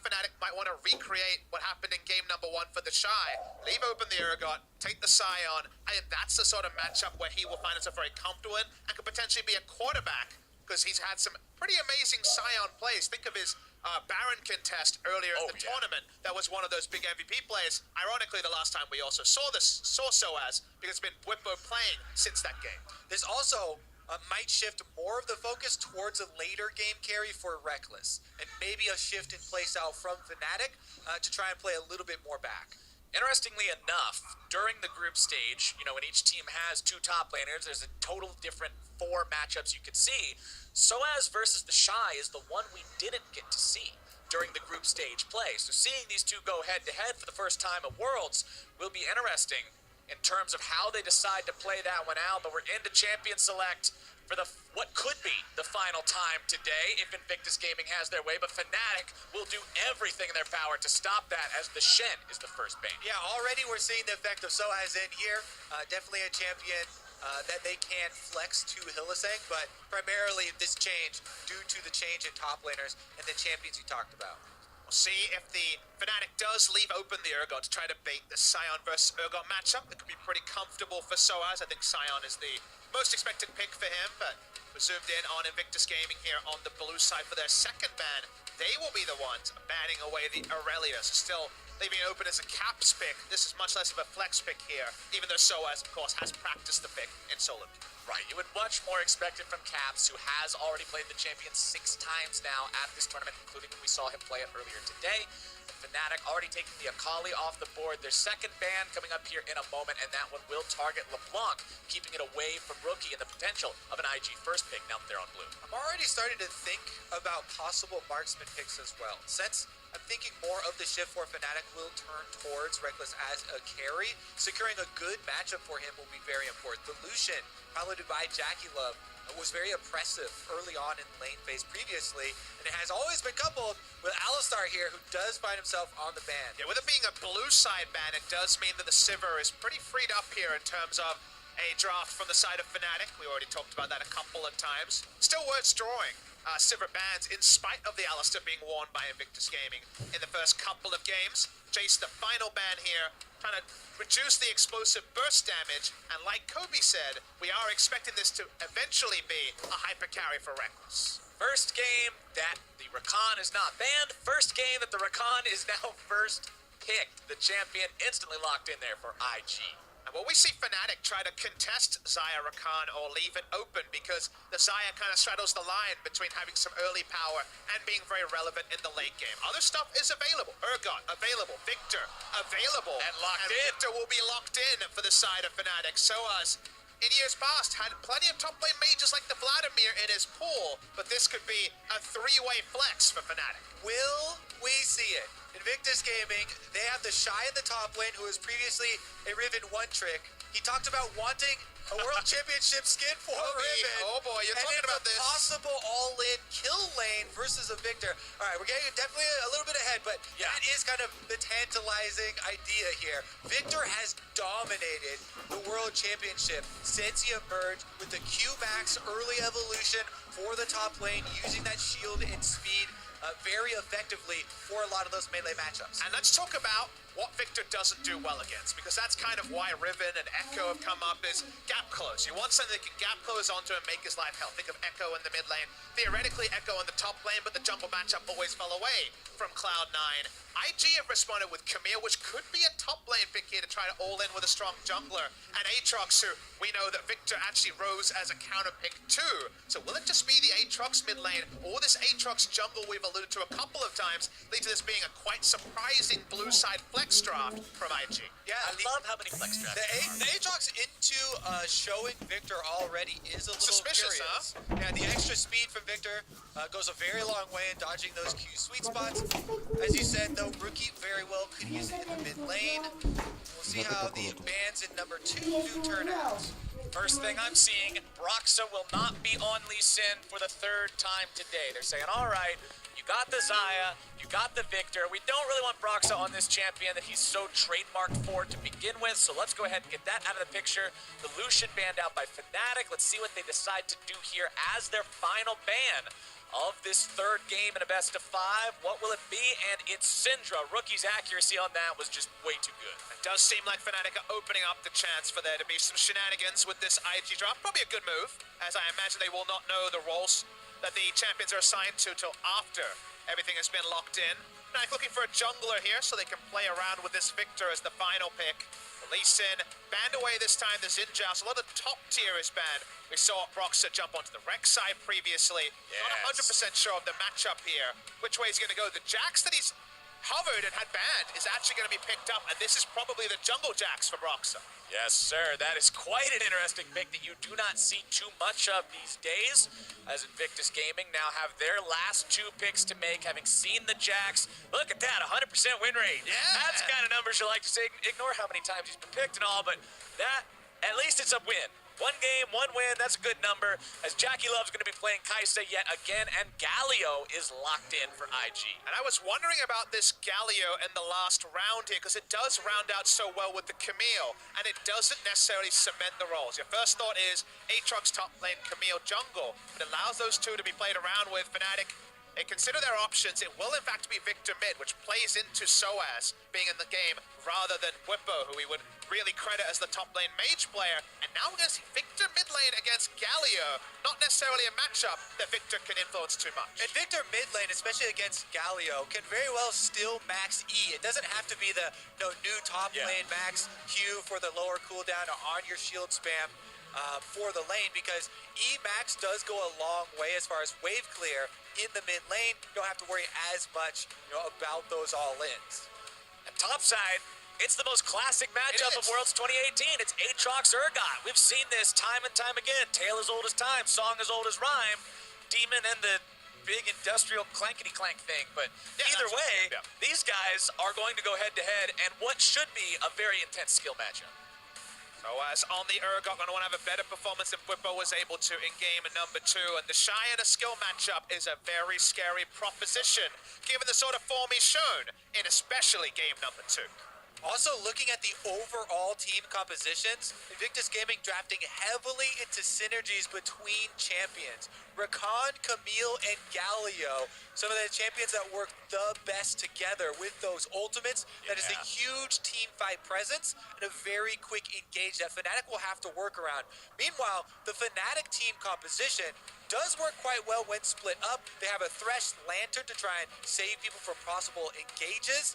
Fnatic might want to recreate what happened in game number 1 for the Shy. Leave open the Urgot, take the Scion, and that's the sort of matchup where he will find himself very comfortable in and could potentially be a quarterback because he's had some pretty amazing Scion plays. Think of his Baron contest earlier in the tournament. That was one of those big MVP plays. Ironically, the last time we also saw Soaz, because it's been Bwipo playing since that game. There's also might shift more of the focus towards a later game carry for Reckless, and maybe a shift in playstyle from Fnatic to try and play a little bit more back. Interestingly enough, during the group stage, when each team has 2 top laners, there's a total different 4 matchups you could see. Soaz versus the Shy is the one we didn't get to see during the group stage play. So seeing these two go head-to-head for the first time at Worlds will be interesting in terms of how they decide to play that one out. But we're into Champion Select for what could be the final time today if Invictus Gaming has their way. But Fnatic will do everything in their power to stop that, as the Shen is the first ban. Yeah, already we're seeing the effect of Soaz in here. Definitely a champion that they can flex to Hylissang, but primarily this change due to the change in top laners and the champions you talked about. We'll see if the Fnatic does leave open the Urgot to try to bait the Scion versus Urgot matchup. That could be pretty comfortable for Soaz. I think Scion is the most expected pick for him, but we're zoomed in on Invictus Gaming here on the blue side for their second ban. They will be the ones banning away the Aurelius, still leaving it open as a caps pick. This is much less of a flex pick here, even though Soaz, of course, has practiced the pick in solo. Right, you would much more expect it from Caps, who has already played the champion 6 times now at this tournament, including when we saw him play it earlier today. Fnatic already taking the Akali off the board. Their second ban coming up here in a moment, and that one will target LeBlanc, keeping it away from Rookie and the potential of an IG first pick now that they're on blue. I'm already starting to think about possible marksman picks as well, since I'm thinking more of the shift for Fnatic will turn towards Reckless as a carry. Securing a good matchup for him will be very important. The Lucian, piloted by Jackie Love, was very oppressive early on in lane phase previously, and it has always been coupled with Alistar here, who does find himself on the ban. Yeah, with it being a blue side ban, it does mean that the Sivir is pretty freed up here in terms of a draft from the side of Fnatic. We already talked about that a couple of times. Still worth drawing Sivir bans in spite of the Alistar being worn by Invictus Gaming in the first couple of games. Jace, the final ban here, trying to reduce the explosive burst damage, and like Kobe said, we are expecting this to eventually be a hyper carry for Reckless. First game that the Rakan is not banned. First game that the Rakan is now first picked. The champion instantly locked in there for IG. And what we see Fnatic try to contest Xayah Rakan or leave it open, because the Xayah kind of straddles the line between having some early power and being very relevant in the late game. Other stuff is available. Urgot, available. Victor, available. And locked in. Victor will be locked in for the side of Fnatic. Soaz, in years past, had plenty of top lane mages like the Vladimir in his pool, but this could be a 3-way flex for Fnatic. Will we see it? Invictus Gaming, they have the Shy in the top lane, who was previously a Riven one-trick. He talked about wanting a World Championship skin for Riven. Oh boy, you're talking about this. Possible all-in kill lane versus a Victor. All right, we're getting definitely a little bit ahead, but that is kind of the tantalizing idea here. Victor has dominated the World Championship since he emerged with the Q-Max early evolution for the top lane, using that shield and speed very effectively for a lot of those melee matchups. And let's talk about what Victor doesn't do well against, because that's kind of why Riven and Echo have come up, is gap close. You want something that can gap close onto and make his life hell. Think of Echo in the mid lane. Theoretically, Echo in the top lane, but the jungle matchup always fell away from Cloud9. IG have responded with Camille, which could be a top lane pick here to try to all in with a strong jungler. And Aatrox, who we know that Victor actually rose as a counter pick too. So will it just be the Aatrox mid lane, or this Aatrox jungle we've alluded to a couple of times, lead to this being a quite surprising blue side flex draft from IG? Yeah, I love how many flex drafts. The Aatrox into showing Victor already is a little suspicious, curious. Huh? Yeah, the extra speed from Victor goes a very long way in dodging those Q sweet spots. As you said, though, Rookie very well could use it in the mid lane. We'll see how the bans in number 2 do turn out. First thing I'm seeing, Broxa will not be on Lee Sin for the 3rd time today. They're saying, all right, you got the Xayah, you got the Victor. We don't really want Broxa on this champion that he's so trademarked for to begin with, so let's go ahead and get that out of the picture. The Lucian banned out by Fnatic. Let's see what they decide to do here as their final ban of this third game in a best of 5. What will it be? And it's Syndra. Rookie's accuracy on that was just way too good. It does seem like Fnatic are opening up the chance for there to be some shenanigans with this IG draft. Probably a good move, as I imagine they will not know the roles that the champions are assigned to till after everything has been locked in. Fnatic looking for a jungler here so they can play around with this Victor as the final pick. Lee Sin banned away this time. The Xin Zhao, so a lot of top tier is banned. We saw Broxah jump onto the Rex side previously. Not 100% sure of the matchup here. Which way he's going to go? The Jax that he's hovered and had banned is actually going to be picked up, and this is probably the jungle Jax for Broxah. Yes, sir. That is quite an interesting pick that you do not see too much of these days, as Invictus Gaming now have their last 2 picks to make, having seen the Jax. Look at that, 100% win rate. Yeah. That's the kind of numbers you like to say. Ignore how many times he's been picked and all, but that, at least it's a win. 1 game, 1 win, that's a good number, as Jackie Love's going to be playing Kai'Sa yet again, and Galio is locked in for IG. And I was wondering about this Galio in the last round here, because it does round out so well with the Camille, and it doesn't necessarily cement the roles. Your first thought is Aatrox top lane, Camille jungle. It allows those 2 to be played around with. Fnatic, they consider their options. It will in fact be Victor mid, which plays into Soaz being in the game rather than Whippo, who we would really credit as the top lane mage player. And now we're going to see Victor mid lane against Galio. Not necessarily a matchup that Victor can influence too much. And Victor mid lane, especially against Galio, can very well still max E. It doesn't have to be the new top lane max Q for the lower cooldown or on your shield spam for the lane, because E max does go a long way as far as wave clear in the mid lane. You don't have to worry as much about those all-ins. And topside, it's the most classic matchup of Worlds 2018. It's Aatrox Urgot. We've seen this time and time again. Tale as old as time, song as old as rhyme. Demon and the big industrial clankety-clank thing. But either way, these guys are going to go head-to-head and what should be a very intense skill matchup. Soaz on the Urgot, going to want to have a better performance than Whippo was able to in game number 2. And the Shy in a skill matchup is a very scary proposition, given the sort of form he's shown in especially game number 2. Also, looking at the overall team compositions, Invictus Gaming drafting heavily into synergies between champions. Rakan, Camille, and Galio, some of the champions that work the best together with those ultimates. That is a huge team fight presence and a very quick engage that Fnatic will have to work around. Meanwhile, the Fnatic team composition does work quite well when split up. They have a Thresh Lantern to try and save people from possible engages,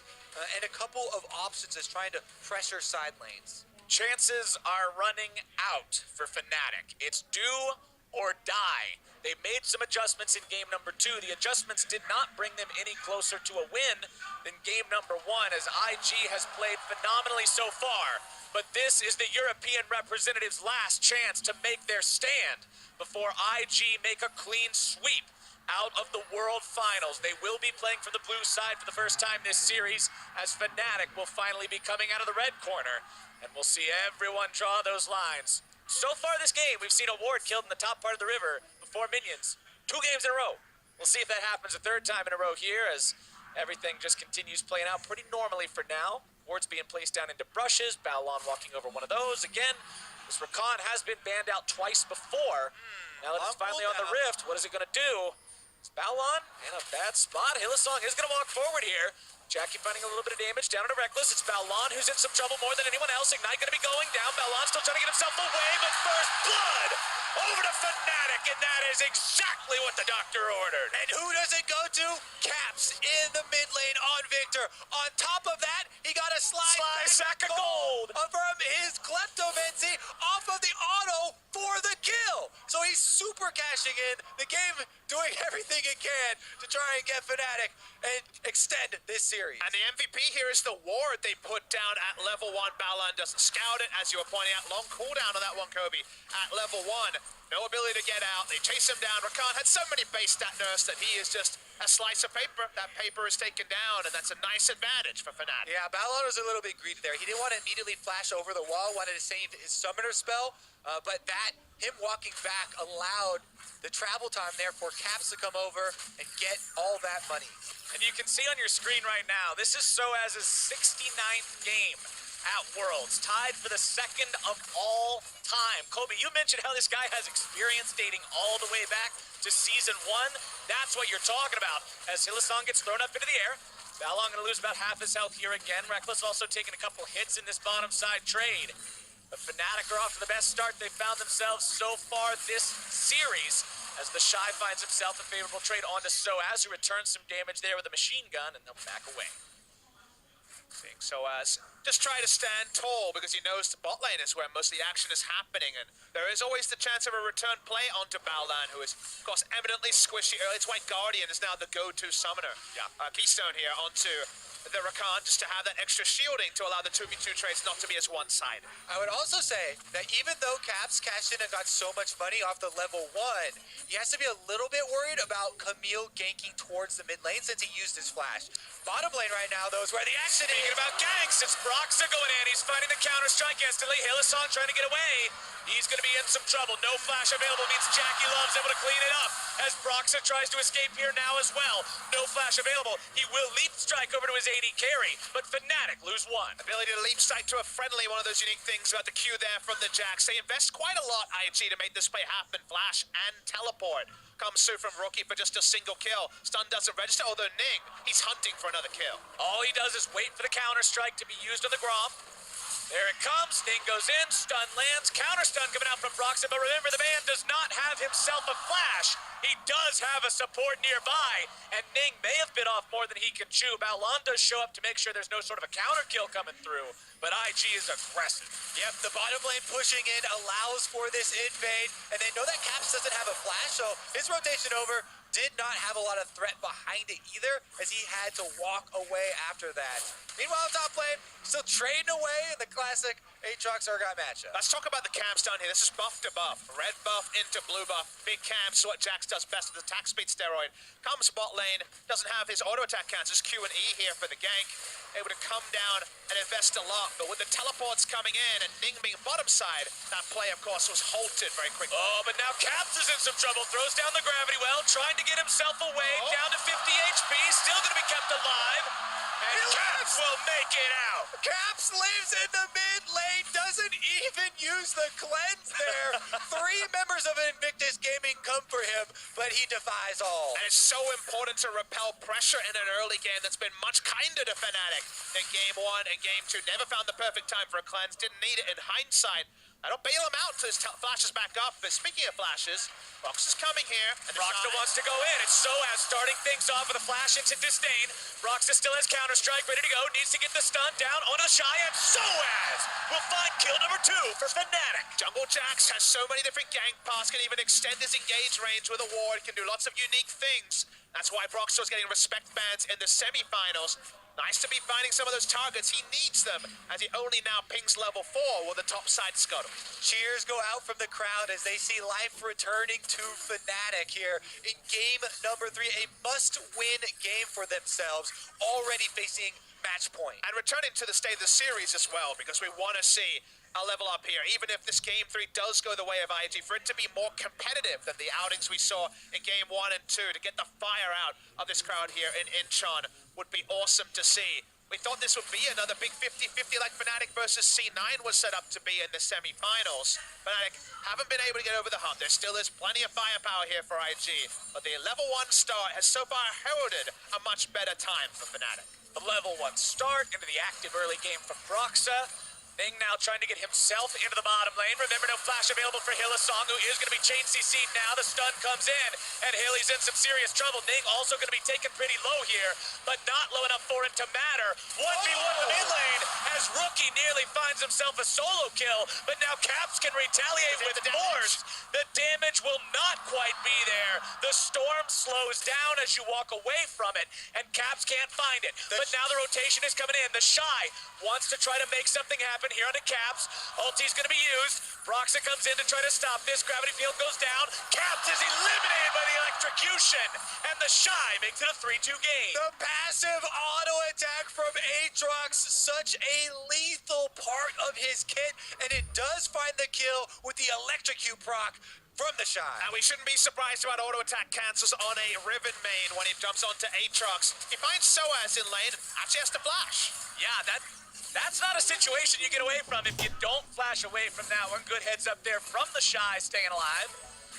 and a couple of options as trying to pressure side lanes. Chances are running out for Fnatic. It's do or die. They made some adjustments in game number 2. The adjustments did not bring them any closer to a win than game number 1, as IG has played phenomenally so far. But this is the European representatives' last chance to make their stand before IG make a clean sweep out of the World Finals. They will be playing for the blue side for the first time this series, as Fnatic will finally be coming out of the red corner. And we'll see everyone draw those lines. So far this game, we've seen a ward killed in the top part of the river before minions. 2 games in a row. We'll see if that happens a 3rd time in a row here, as everything just continues playing out pretty normally for now. Wards being placed down into brushes. Balon walking over one of those. Again, this Rakan has been banned out twice before. Now that it's finally on the Rift, what is it going to do? It's Balon in a bad spot. Hillsong is going to walk forward here. Jackie finding a little bit of damage down into Reckless. It's Balon who's in some trouble more than anyone else. Ignite going to be going down. Balon still trying to get himself away, but first blood over to Fnatic, and that is exactly what the doctor ordered. And who does it go to? Caps in the mid lane on Victor. On top of that, he got a slide sack of gold from his Kleptomancy off of the auto for the kill. So he's super cashing in. The game doing everything it can to try and get Fnatic and extend this series. And the MVP here is the ward they put down at level 1. Balon doesn't scout it, as you were pointing out. Long cooldown on that one, Kobe, at level 1. No ability to get out. They chase him down. Rakan had so many base stat nerfs that he is just a slice of paper. That paper is taken down, and that's a nice advantage for Fnatic. Yeah, Balon was a little bit greedy there. He didn't want to immediately flash over the wall, wanted to save his summoner spell, but that him walking back allowed the travel time there for Caps to come over and get all that money. And you can see on your screen right now, this is Soaz's 69th game at Worlds, tied for the second of all time. Kobe, you mentioned how this guy has experience dating all the way back to Season 1. That's what you're talking about. As Hylissang gets thrown up into the air, Balon gonna lose about half his health here again. Reckless also taking a couple hits in this bottom side trade. The Fnatic are off to the best start they've found themselves so far this series, as the Shy finds himself a favorable trade onto Soaz, who returns some damage there with a machine gun, and they'll back away. Soaz just try to stand tall because he knows the bot lane is where most of the action is happening, and there is always the chance of a return play onto Balon, who is, of course, eminently squishy early. It's why Guardian is now the go-to summoner. Yeah. Keystone here onto the Rakan, just to have that extra shielding to allow the 2v2 trades not to be as one-sided. I would also say that even though Caps cashed in and got so much money off the level 1, he has to be a little bit worried about Camille ganking towards the mid lane since he used his flash. Bottom lane right now, though, is where the action is. Speaking about ganks, it's Broxa going in. He's finding the counter-strike instantly. Hylissang trying to get away. He's going to be in some trouble. No flash available means Jackie Love's able to clean it up as Broxa tries to escape here now as well. No flash available. He will leap strike over to his AD carry, but Fnatic lose one. Ability to leap strike to a friendly, one of those unique things about the Q there from the Jax. They invest quite a lot, IG, to make this play happen. Flash and teleport comes through from Rookie for just a single kill. Stun doesn't register, although Ning, he's hunting for another kill. All he does is wait for the counter-strike to be used on the Grom. There it comes. Ning goes in, stun lands, counter stun coming out from Broxa, but remember, the man does not have himself a flash. He does have a support nearby, and Ning may have bit off more than he can chew. Balon does show up to make sure there's no sort of a counter kill coming through, but IG is aggressive. Yep, the bottom lane pushing in allows for this invade, and they know that Caps doesn't have a flash, so his rotation over did not have a lot of threat behind it either, as he had to walk away after that. Meanwhile, top lane, still trading away in the classic Aatrox Urgot matchup. Let's talk about the camps down here. This is buff to buff. Red buff into blue buff. Big camps, what Jax does best with the attack speed steroid. Comes bot lane, doesn't have his auto attack counts, just Q and E here for the gank. Able to come down and invest a lot, but with the teleports coming in and Ning being bottom side, that play, of course, was halted very quickly. Oh, but now Caps is in some trouble. Throws down the gravity well, trying to get himself away, down to 50 HP, still going to be kept alive. And Caps will make it out. Caps lives in the mid lane, doesn't even use the cleanse there. 3 members of Invictus Gaming come for him, but he defies all. And it's so important to repel pressure in an early game that's been much kinder to Fnatic than game 1 and game 2. Never found the perfect time for a cleanse, didn't need it in hindsight. I don't bail him out until his flashes back up. But speaking of flashes, Brox is coming here. And Broxa wants to go in. It's Soaz starting things off with a flash into Disdain. Broxa still has counter-strike, ready to go. Needs to get the stun down onto the Shy, and Soaz will find kill number 2 for Fnatic. Jungle Jax has so many different gank paths, can even extend his engage range with a ward, can do lots of unique things. That's why Broxa was getting respect bans in the semifinals. Nice to be finding some of those targets. He needs them, as he only now pings level 4 with the top side scuttle. Cheers go out from the crowd as they see life returning to Fnatic here in game number 3. A must-win game for themselves, already facing match point. And returning to the state of the series as well, because we want to see a level up here. Even if this game 3 does go the way of IG, for it to be more competitive than the outings we saw in game 1 and 2, to get the fire out of this crowd here in Incheon would be awesome to see. We thought this would be another big 50-50 like Fnatic versus C9 was set up to be in the semifinals. Fnatic haven't been able to get over the hump. There still is plenty of firepower here for IG, but the level 1 start has so far heralded a much better time for Fnatic. The level 1 start into the active early game from Broxa. Ning now trying to get himself into the bottom lane. Remember, no flash available for Hylissang, who is going to be chain CC'd now. The stun comes in, and Hilly's in some serious trouble. Ning also going to be taken pretty low here, but not low enough for it to matter. 1v1 in the mid lane as Rookie nearly finds himself a solo kill, but now Caps can retaliate with force. The damage will not quite be there. The storm slows down as you walk away from it, and Caps can't find it. But now the rotation is coming in. The Shy wants to try to make something happen in here onto Caps. Ulti's gonna be used. Broxa comes in to try to stop this. Gravity field goes down. Caps is eliminated by the electrocution. And the Shy makes it a 3-2 game. The passive auto attack from Aatrox, such a lethal part of his kit, and it does find the kill with the electrocute proc from the Shy. And we shouldn't be surprised about auto attack cancels on a Riven main when he jumps onto Aatrox. He finds Soaz in lane, actually has to flash. Yeah, that's not a situation you get away from if you don't flash away from that one. Good heads up there from the Shy staying alive.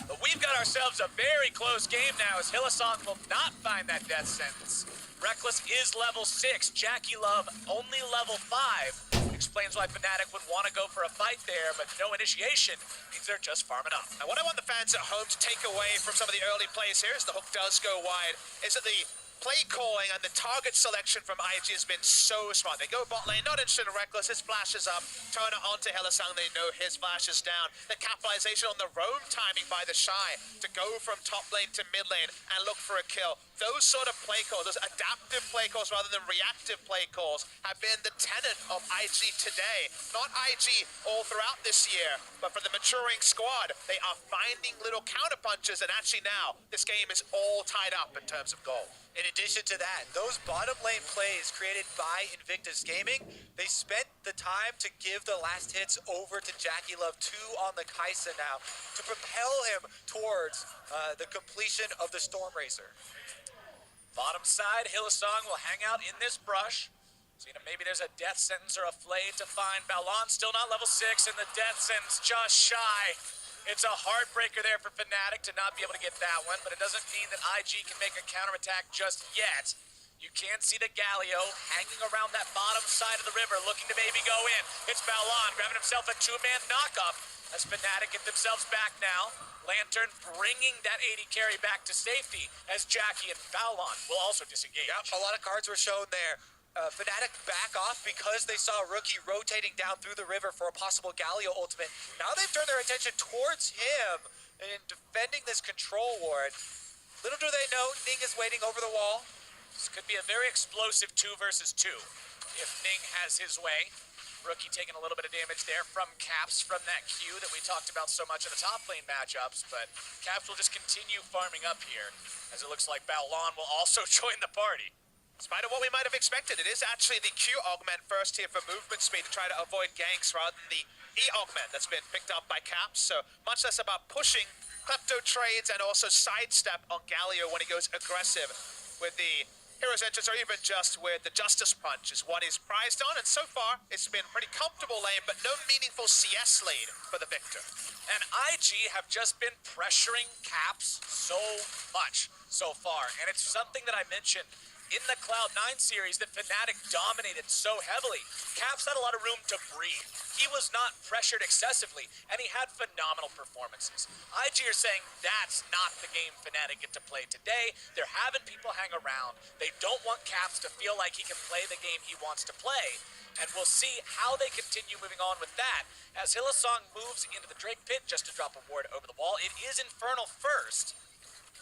But we've got ourselves a very close game now as Hylissang will not find that death sentence. Reckless is level 6. Jackie Love only level 5. Explains why Fnatic would want to go for a fight there, but no initiation means they're just farming up. And what I want the fans at home to take away from some of the early plays here, as the hook does go wide, is that the play calling and the target selection from IG has been so smart. They go bot lane, not interested in Reckless, his flash is up, turn it onto Hylissang, they know his flash is down. The capitalization on the roam timing by the Shy to go from top lane to mid lane and look for a kill. Those sort of play calls, those adaptive play calls rather than reactive play calls, have been the tenet of IG today. Not IG all throughout this year, but for the maturing squad, they are finding little counterpunches, and actually now, this game is all tied up in terms of goal. In addition to that, those bottom lane plays created by Invictus Gaming, they spent the time to give the last hits over to Jackie Love 2 on the Kai'Sa now to propel him towards the completion of the Storm Racer. Bottom side, Hylissang will hang out in this brush. So, maybe there's a death sentence or a flay to find. Balon still not level 6, and the death sentence just shy. It's a heartbreaker there for Fnatic to not be able to get that one, but it doesn't mean that IG can make a counterattack just yet. You can see the Galio hanging around that bottom side of the river, looking to maybe go in. It's Balon grabbing himself a 2-man knockup as Fnatic get themselves back now. Lantern bringing that 80 carry back to safety as Jackie and Balon will also disengage. Yep, a lot of cards were shown there. Fnatic back off because they saw Rookie rotating down through the river for a possible Galio ultimate. Now they've turned their attention towards him in defending this control ward. Little do they know, Ning is waiting over the wall. This could be a very explosive 2 versus 2 if Ning has his way. Rookie taking a little bit of damage there from Caps from that Q that we talked about so much in the top lane matchups, but Caps will just continue farming up here as it looks like Balon will also join the party. In spite of what we might have expected, it is actually the Q augment first here for movement speed to try to avoid ganks rather than the E augment that's been picked up by Caps. So much less about pushing klepto trades and also sidestep on Galio when he goes aggressive with the Hero's Entrance, or even just with the Justice Punch is what he's prized on. And so far, it's been pretty comfortable lane, but no meaningful CS lead for the victor. And IG have just been pressuring Caps so much so far. And it's something that I mentioned in the Cloud9 series that Fnatic dominated so heavily. Caps had a lot of room to breathe. He was not pressured excessively, and he had phenomenal performances. IG are saying that's not the game Fnatic get to play today. They're having people hang around. They don't want Caps to feel like he can play the game he wants to play. And we'll see how they continue moving on with that as Hylissang moves into the Drake pit just to drop a ward over the wall. It is Infernal first.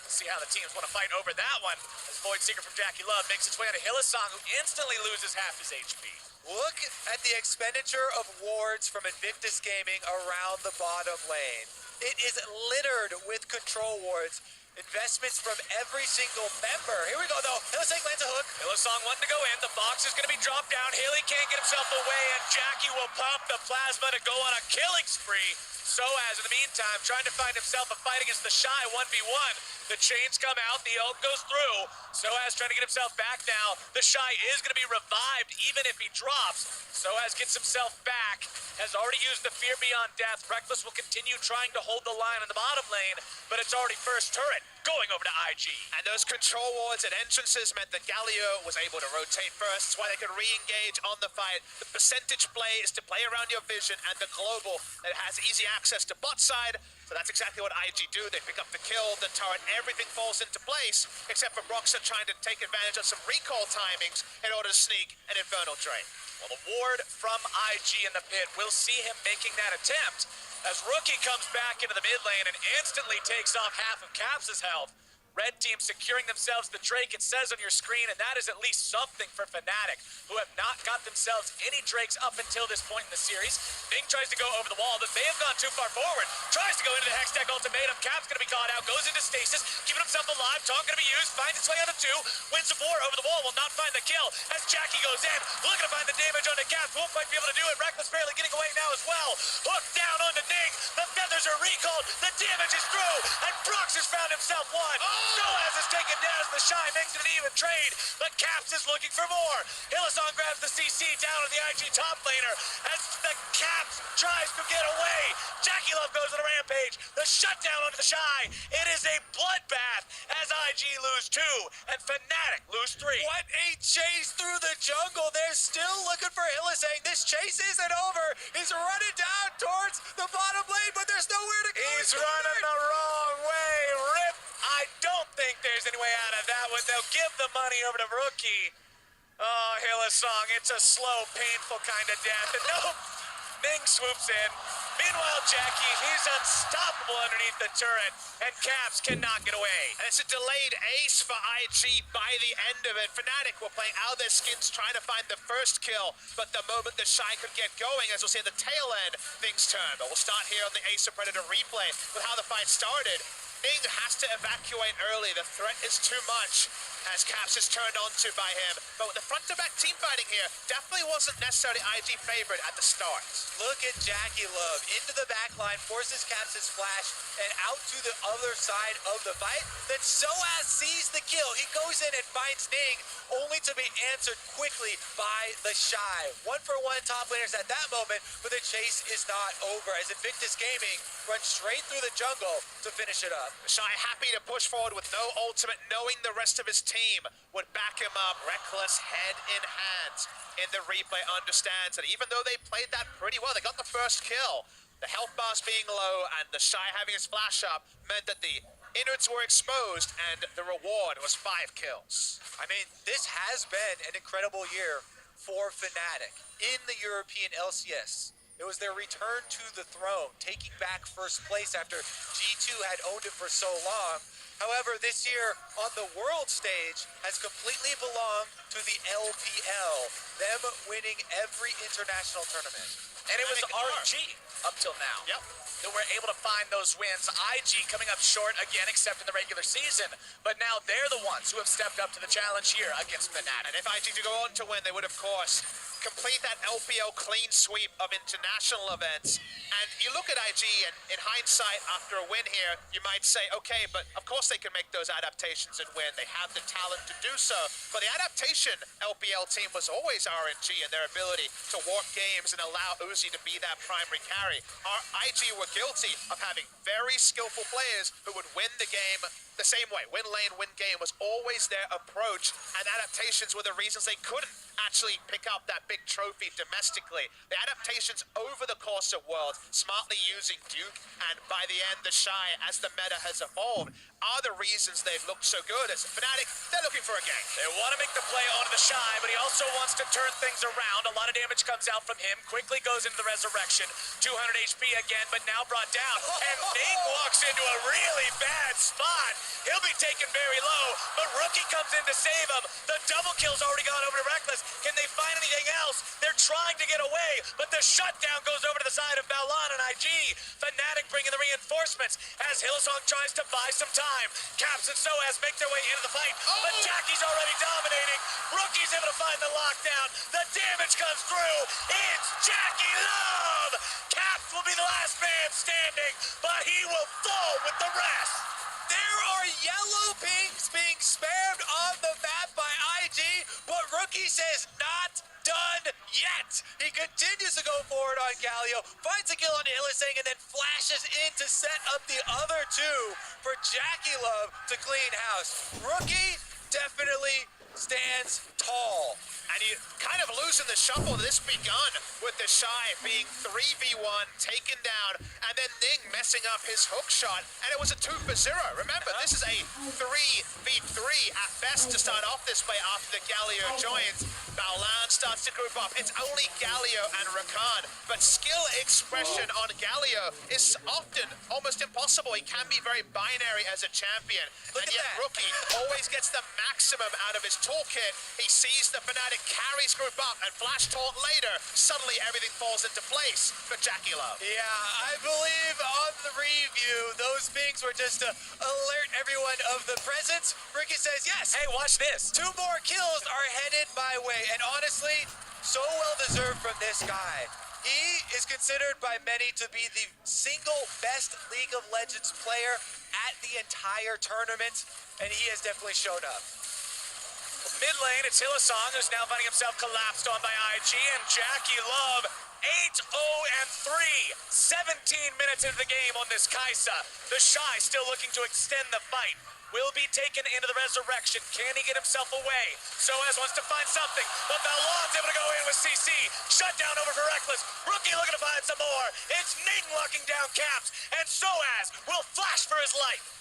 See how the teams want to fight over that one as Void Seeker from Jackie Love makes its way onto Hylissang, who instantly loses half his HP. Look at the expenditure of wards from Invictus Gaming around the bottom lane. It is littered with control wards. Investments from every single member. Here we go, though. Hylissang lands a hook. Hylissang wanting to go in. The box is going to be dropped down. Haley can't get himself away, and Jackie will pump the plasma to go on a killing spree. Soaz, in the meantime, trying to find himself a fight against the Shy 1v1. The chains come out. The ult goes through. Soaz trying to get himself back now. The Shy is going to be revived even if he drops. Soaz gets himself back. Has already used the Fear Beyond Death. Reckless will continue trying to hold the line in the bottom lane, but it's already first turret going over to IG. And those control wards at entrances meant that Galio was able to rotate first. That's why they could re-engage on the fight. The percentage play is to play around your vision, and the global that has easy access to bot side. So that's exactly what IG do. They pick up the kill, the turret, everything falls into place, except for Broxa trying to take advantage of some recall timings in order to sneak an Infernal Drain. Well, the ward from IG in the pit, we'll see him making that attempt as Rookie comes back into the mid lane and instantly takes off half of Caps' health. Red team securing themselves the Drake, it says on your screen, and that is at least something for Fnatic, who have not got themselves any Drakes up until this point in the series. Ning tries to go over the wall, but they have gone too far forward. Tries to go into the Hextech ultimatum. Cap's gonna be caught out, goes into stasis, keeping himself alive. Taunt gonna be used, finds its way on the 2, wins the 4 over the wall, will not find the kill as Jackie goes in, looking to find the damage onto Cap. Won't quite be able to do it. Reckless barely getting away now as well. Hook down onto Ning. The feathers are recalled. The damage is through, and Brox has found himself one. Soaz is taken down as the Shy makes it an even trade, but Caps is looking for more. Hylissang grabs the CC down on the IG top laner as the Caps tries to get away. Jackie Love goes on a rampage. The shutdown onto the Shy. It is a bloodbath as IG lose 2 and Fnatic lose 3. What a chase through the jungle. They're still looking for Hylissang. This chase isn't over. He's running down towards the bottom lane, but there's nowhere to go. He's running the wrong way. Rip. I don't think there's any way out of that one. They'll give the money over to Rookie. Oh, Hylissang, it's a slow, painful kind of death. And nope, Ning swoops in. Meanwhile, Jackie, he's unstoppable underneath the turret, and Caps cannot get away. And it's a delayed ace for IG by the end of it. Fnatic were playing out their skins trying to find the first kill, but the moment the Shy could get going, as we'll see at the tail end, things turn. But we'll start here on the Ace of Predator replay with how the fight started. Ning has to evacuate early. The threat is too much as Caps is turned onto by him. But with the front-to-back team fighting here, definitely wasn't necessarily IG favored at the start. Look at Jackie Love into the back line, forces Caps' flash, and out to the other side of the fight. Then Soaz sees the kill. He goes in and finds Ning, only to be answered quickly by the Shy. 1-for-1 top laners at that moment, but the chase is not over as Invictus Gaming runs straight through the jungle to finish it up. Shy happy to push forward with no ultimate, knowing the rest of his team would back him up. Reckless head in hand in the replay understands that even though they played that pretty well, they got the first kill. The health bars being low and the Shy having his flash up meant that the innards were exposed and the reward was 5 kills. I mean, this has been an incredible year for Fnatic in the European LCS. It was their return to the throne, taking back first place after G2 had owned it for so long. However, this year on the world stage has completely belonged to the LPL, them winning every international tournament. And it was RG up till now. Yep. That were able to find those wins. IG coming up short again, except in the regular season. But now they're the ones who have stepped up to the challenge here against Fnatic. And if IG do go on to win, they would, of course, complete that LPL clean sweep of international events. And you look at IG, and in hindsight, after a win here, you might say, okay, but of course they can make those adaptations and win. They have the talent to do so. But the adaptation LPL team was always RNG and their ability to warp games and allow Uzi to be that primary carry. Our IG were guilty of having very skillful players who would win the game the same way. Win lane, win game was always their approach, and adaptations were the reasons they couldn't actually pick up that big trophy domestically. The adaptations over the course of Worlds, smartly using Duke, and by the end, the Shy, as the meta has evolved, are the reasons they've looked so good. As Fnatic, they're looking for a gank. They want to make the play onto the Shy, but he also wants to turn things around. A lot of damage comes out from him, quickly goes into the resurrection. 200 HP again, but now brought down. And Ning walks into a really bad spot. He'll be taken very low, but Rookie comes in to save him. The double kill's already gone over to Reckless. Can they find anything else? They're trying to get away, but the shutdown goes over to the side of Balan and IG. Fnatic bringing the reinforcements as Hylissang tries to buy some time. Caps and Soaz make their way into the fight, but Jackie's already dominating. Rookie's able to find the lockdown. The damage comes through. It's Jackie Love. Caps will be the last man standing, but he will fall with the rest. There are yellow pings being spammed on the map by IG, but Rookie says not done yet. He continues to go forward on Galio, finds a kill on Hylissang, and then flashes in to set up the other 2 for Jackie Love to clean house. Rookie definitely stands tall And you kind of losing the shuffle. This begun with the Shy being 3v1, taken down, and then Ning messing up his hook shot, and it was a 2 for 0. Remember, this is a 3v3 at best to start off this play after the Galio joins. Baolan starts to group up. It's only Galio and Rakan, but skill expression on Galio is often almost impossible. He can be very binary as a champion, Look and at yet that. Rookie always gets the maximum out of his toolkit. He sees the Fnatic carries group up and flash taunt later. Suddenly everything falls into place for Jackie Love. Yeah, I believe on the review, those things were just to alert everyone of the presence. Ricky says, yes, Hey, watch this. 2 more kills are headed my way. And honestly, so well deserved from this guy. He is considered by many to be the single best League of Legends player at the entire tournament, and he has definitely shown up. Mid lane, it's Hillsong, who's now finding himself collapsed on by IG, and Jackie Love, 8-0-3, 17 minutes into the game on this Kaisa. The Shy still looking to extend the fight. Will be taken into the resurrection. Can he get himself away? Soaz wants to find something, but Balon's able to go in with CC. Shut down over for Reckless. Rookie looking to find some more. It's Ning locking down Caps, and Soaz will flash for his life.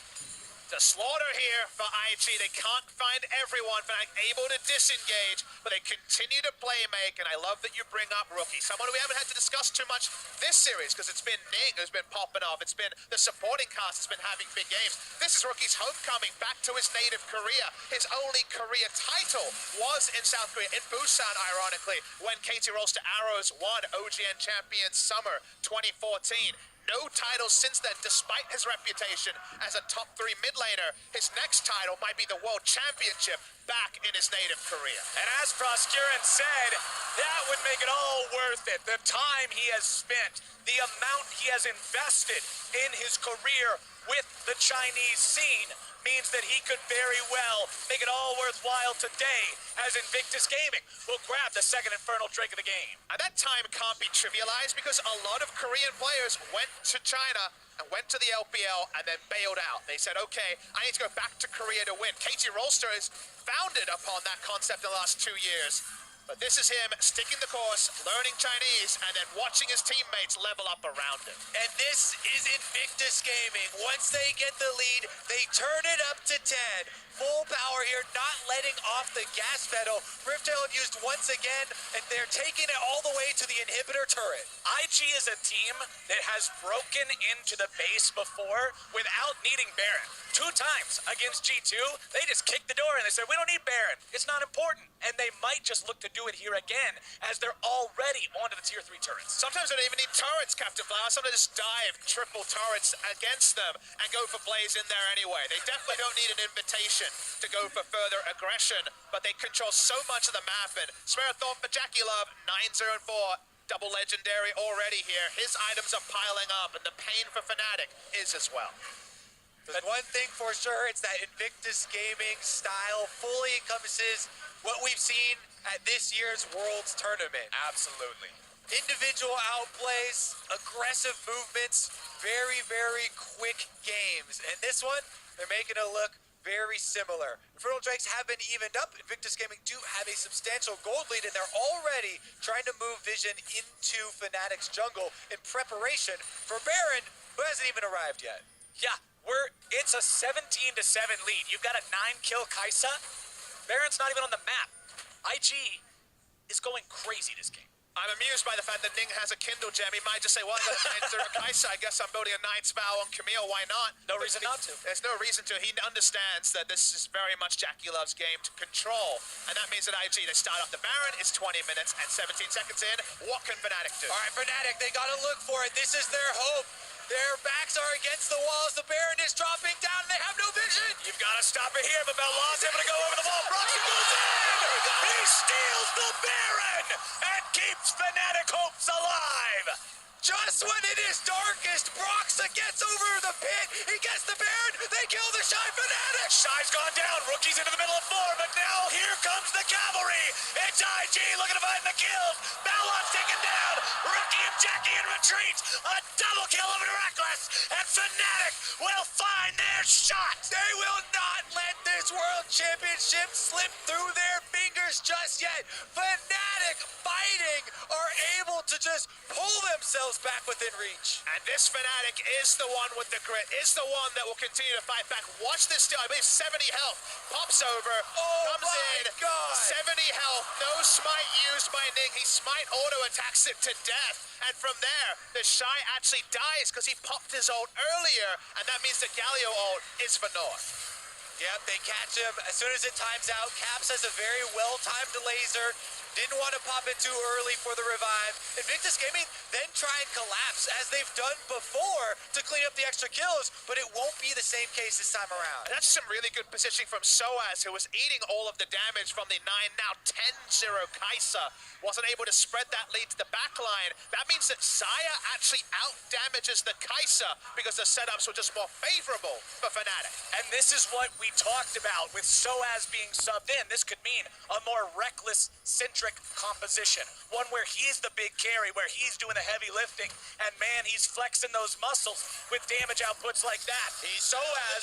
The slaughter here for IG. They can't find everyone, but able to disengage, but they continue to play make, and I love that you bring up Rookie. Someone we haven't had to discuss too much this series, because it's been Ning who's been popping off. It's been the supporting cast that's been having big games. This is Rookie's homecoming back to his native Korea. His only Korea title was in South Korea, in Busan, ironically, when Katie Rolster Arrows won OGN Champions Summer 2014. No titles since then, despite his reputation as a top 3 mid laner. His next title might be the World Championship back in his native Korea. And as Proscurin said, that would make it all worth it. The time he has spent, the amount he has invested in his career with the Chinese scene means that he could very well make it all worthwhile today as Invictus Gaming will grab the second Infernal Drake of the game. And that time can't be trivialized because a lot of Korean players went to China and went to the LPL and then bailed out. They said, okay, I need to go back to Korea to win. Katie Rolster is founded upon that concept in the last 2 years. But this is him sticking the course, learning Chinese, and then watching his teammates level up around him. And this is Invictus Gaming. Once they get the lead, they turn it up to 10. Full power here, not letting off the gas pedal. Riftail used once again, and they're taking it all the way to the inhibitor turret. IG is a team that has broken into the base before without needing Baron. 2 times against G2, they just kicked the door and they said, we don't need Baron. It's not important. And they might just look to do it here again as they're already onto the tier 3 turrets. Sometimes they don't even need turrets, Captain Flower. Sometimes just dive triple turrets against them and go for plays in there anyway. They definitely don't need an invitation to go for further aggression, but they control so much of the map. And spare a thought for Jackie Love, 9-0-4. Double legendary already here. His items are piling up, and the pain for Fnatic is as well. There's one thing for sure, it's that Invictus Gaming style fully encompasses what we've seen at this year's Worlds Tournament. Absolutely. Individual outplays, aggressive movements, very, very quick games. And this one, they're making it look very similar. Infernal Drakes have been evened up. Invictus Gaming do have a substantial gold lead, and they're already trying to move Vision into Fnatic's jungle in preparation for Baron, who hasn't even arrived yet. Yeah, it's a 17-7 lead. You've got a 9-kill Kaisa. Baron's not even on the map. IG is going crazy this game. I'm amused by the fact that Ning has a Kindle gem. He might just say, well, I got a 9-0 Kaisa. I guess I'm building a 9's vow on Camille. Why not? No reason not to. There's no reason to. He understands that this is very much Jackie Love's game to control. And that means that IG, they start off the Baron. It's 20 minutes and 17 seconds in. What can Fnatic do? All right, Fnatic, they got to look for it. This is their hope. Their backs are against the walls. The Baron is dropping down. And they have no vision. You've got to stop it here, but Belon's able to go over the wall. Broxy goes in! He steals the Baron and keeps Fnatic hopes alive! Just when it is darkest, Broxa gets over the pit. He gets the Baron. They kill the Shy Fnatic. Shy's gone down. Rookie's into the middle of 4, but now here comes the cavalry. It's IG looking to find the kills. Balon's taken down. Rookie and Jackie in retreat. A double kill over to Reckless. And Fnatic will find their shot. They will not let this World Championship slip through their fingers. answers just yet. Fnatic fighting are able to just pull themselves back within reach. And this Fnatic is the one with the grit, is the one that will continue to fight back. Watch this still, I believe 70 health. Pops over, comes in, God. 70 health, no smite used by Ning. He smite auto attacks it to death. And from there, the Shy actually dies because he popped his ult earlier, and that means the Galio ult is for North. Yep, they catch him as soon as it times out. Caps has a very well-timed laser. Didn't want to pop it too early for the revive. Invictus Gaming then try and collapse as they've done before to clean up the extra kills, but it won't be the same case this time around. And that's some really good positioning from Soaz, who was eating all of the damage from the 9, now 10-0 Kai'Sa. Wasn't able to spread that lead to the back line. That means that Saya actually out-damages the Kai'Sa because the setups were just more favorable for Fnatic. And this is what we talked about with Soaz being subbed in. This could mean a more reckless-centric composition. One where he's the big carry, where he's doing the heavy lifting. And man, he's flexing those muscles with damage outputs like that. Soaz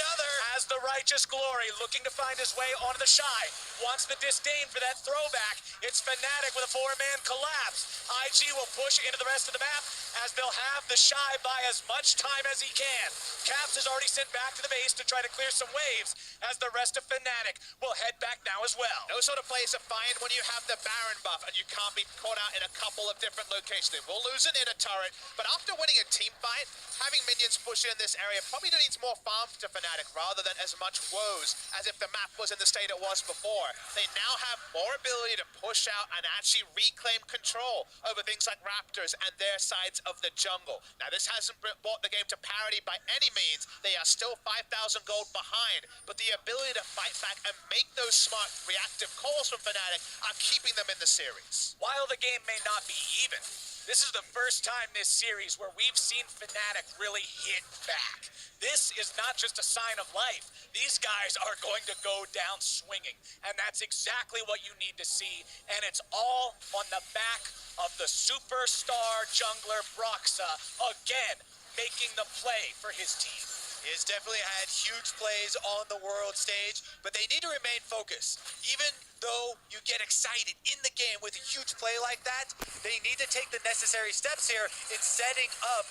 has the righteous glory, looking to find his way onto the Shy. Wants the disdain for that throwback. It's Fnatic with a 4-man collapse. IG will push into the rest of the map as they'll have the Shy buy as much time as he can. Caps is already sent back to the base to try to clear some waves, as the rest of Fnatic will head back now as well. Those sort of plays are fine when you have the Baron buff and you can't be caught out in a couple of different locations. They will lose an inner turret, but after winning a team fight, having minions push in this area probably needs more farm to Fnatic rather than as much woes as if the map was in the state it was before. They now have more ability to push out and actually reclaim control over things like Raptors and their sides of the jungle. Now, this hasn't brought the game to parity by any means. They are still 5,000 gold behind, but the ability to fight back and make those smart reactive calls from Fnatic are keeping them in the series. While the game may not be even, this is the first time this series where we've seen Fnatic really hit back. This is not just a sign of life. These guys are going to go down swinging, and that's exactly what you need to see, and it's all on the back of the superstar jungler Broxa, again, making the play for his team. He has definitely had huge plays on the world stage, but they need to remain focused. Even though you get excited in the game with a huge play like that, they need to take the necessary steps here in setting up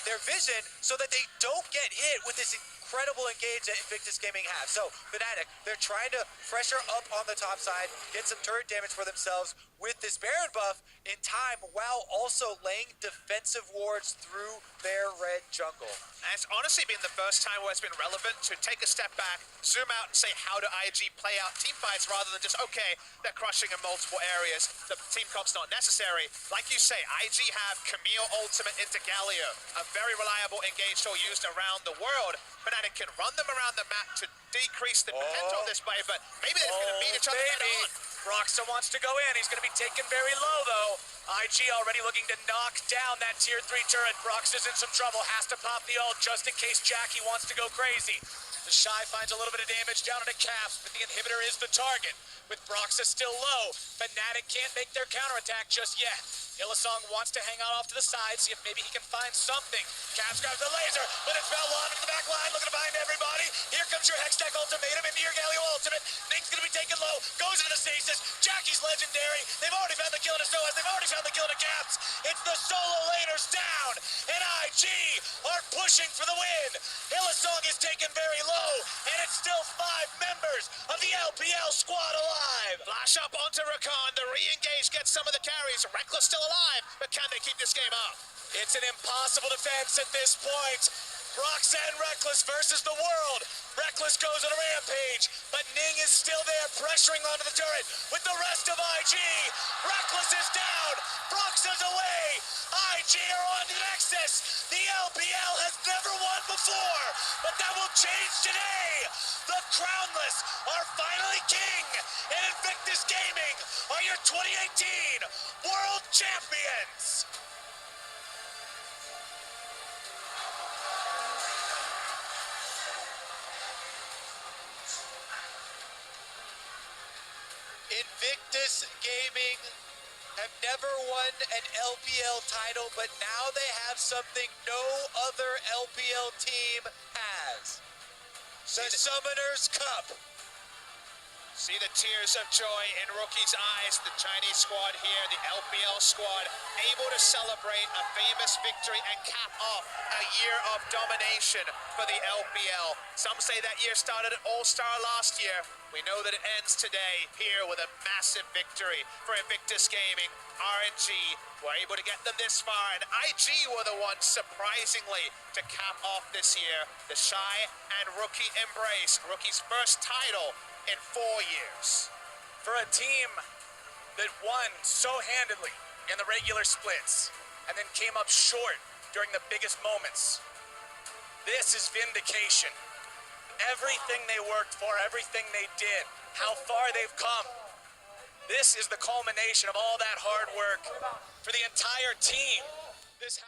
their vision so that they don't get hit with this incredible engage that Invictus Gaming have. So, Fnatic, they're trying to pressure up on the top side, get some turret damage for themselves with this Baron buff in time, while also laying defensive wards through their red jungle. And it's honestly been the first time where it's been relevant to take a step back, zoom out and say, how do IG play out team fights rather than just, okay, they're crushing in multiple areas, the team comp's not necessary. Like you say, IG have Camille ultimate into Galio, a very reliable engage tool used around the world. Fnatic can run them around the map to decrease the potential of this play, but maybe they're going to meet each other head on. Broxa wants to go in. He's going to be taken very low, though. IG already looking to knock down that tier 3 turret. Broxa's in some trouble. Has to pop the ult just in case Jackie wants to go crazy. The Shy finds a little bit of damage down on the Caps, but the inhibitor is the target. With Broxa still low, Fnatic can't make their counterattack just yet. Illusong wants to hang out off to the side, see if maybe he can find something. Caps grabs the laser, but it's Belwan into the back line, looking to find everybody. Here comes your Hextech ultimatum into your Galio ultimate. Ning's gonna be taken low, goes into the stasis. Jackie's legendary. They've already found the kill to Soaz, they've already found the kill to Caps. It's the solo laners down, and IG are pushing for the win. Illusong is taken very low, and it's still 5 members of the LPL squad alive. Flash up onto Rakan, the re-engage gets some of the carries. Reckless still alive, but can they keep this game up? It's an impossible defense at this point. Broxa and Reckless versus the world. Reckless goes on a rampage, but Ning is still there pressuring onto the turret with the rest of IG. Reckless is down. Broxa's away. IG are on to the Nexus. The LPL has never won before, but that will change today. The Crownless are finally king, and Invictus Gaming are your 2018 World Champions. Invictus Gaming have never won an LPL title, but now they have something no other LPL team has. The Summoner's Cup. See the tears of joy in Rookie's eyes. The Chinese squad here, the LPL squad, able to celebrate a famous victory and cap off a year of domination for the LPL. Some say that year started at All-Star last year. We know that it ends today here with a massive victory for Invictus Gaming. RNG were able to get them this far, and IG were the ones, surprisingly, to cap off this year. The Shy and Rookie embrace. Rookie's first title in 4 years. For a team that won so handedly in the regular splits and then came up short during the biggest moments, this is vindication. Everything they worked for, everything they did, how far they've come. This is the culmination of all that hard work for the entire team. This